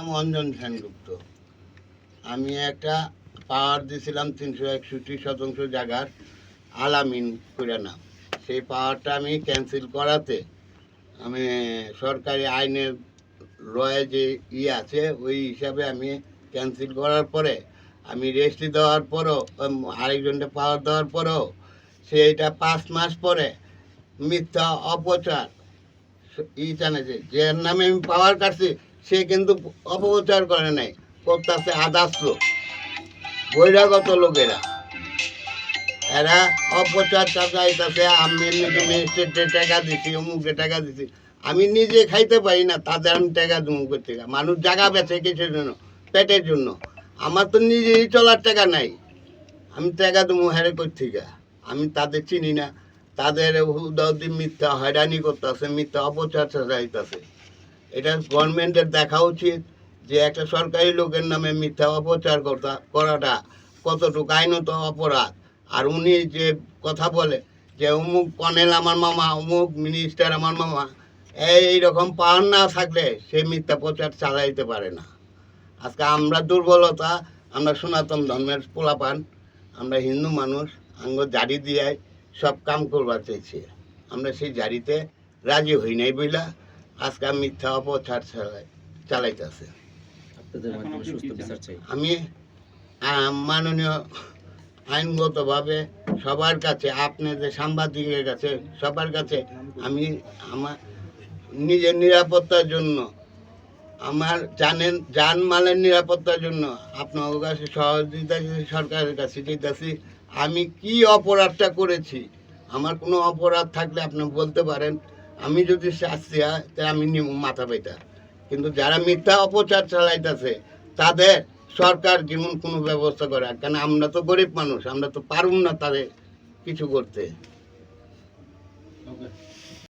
নাম অঞ্জন সেনগুপ্ত। আমি একটা পাওয়ার দিয়েছিলাম 361 জায়গার আলামিন করে নাম। সেই পাওয়ারটা আমি ক্যান্সেল করাতে আমি সরকারি আইনের লয়ে যে আছে ওই হিসাবে আমি ক্যান্সেল করার পরে আমি রেজিস্ট্রি দেওয়ার পরও আরেকজনকে পাওয়ার দেওয়ার পরেও সেইটা 5 মাস পরে মিথ্যা অপচার জানেছে যে নামে আমি পাওয়ার কাটছি সে কিন্তু অপপ্রচার করে নাই, করতেছে আদার্স লোক, বহিরাগত লোকেরা। এরা অপচার চাইতেছে। আমি নিজে ম্যাজিস্ট্রেটে টাকা দিছি, অমুকে টাকা দিছি, আমি নিজে খাইতে পারি না, তাদের আমি টাকা দেবো থেকে? মানুষ জায়গা বেছে কিসের জন্য? পেটের জন্য। আমার তো নিজেই চলার টাকা নাই, আমি টাকা দেবো হ্যারে থেকে? আমি তাদের চিনি না। তাদের হুদাহুদি মিথ্যা হয়রানি করতেছে, মিথ্যা অপচার চাইতেছে। এটা গভর্নমেন্টের দেখা উচিত যে একটা সরকারি লোকের নামে মিথ্যা অপচার করাটা কতটুকু আইনত অপরাধ। আর উনি যে কথা বলে যে অমুক কর্নেল আমার মামা, অমুক মিনিস্টার আমার মামা, এইরকম পাওয়ার না থাকলে সে মিথ্যা প্রচার চালাইতে পারে না। আজকে আমরা দুর্বলতা, আমরা সনাতন ধর্মের পোলাপান, আমরা হিন্দু মানুষ, আঙ্গ জারি দিয়ে সব কাম করবার চাইছি। আমরা সেই জারিতে রাজি হই নাই বইলা আজকে মিথ্যা অপচার চালাইতেছে। আমি মাননীয় আইনগতভাবে সবার কাছে, আপনাদের সাংবাদিকের কাছে, সবার কাছে আমি আমার নিজের নিরাপত্তার জন্য, আমার জানমালের নিরাপত্তার জন্য আপনার কাছে সহযোগিতা সরকারের কাছে চাইতেছি। আমি কি অপরাধটা করেছি? আমার কোনো অপরাধ থাকলে আপনি বলতে পারেন, আমি যদি শাস্তি হয় তাই আমি মাথা পাইতা। কিন্তু যারা মিথ্যা অপচার চালাইতেছে তাদের সরকার যেমন কোনো ব্যবস্থা করে, কেন আমরা তো গরিব মানুষ, আমরা তো পারুম না তাদের কিছু করতে।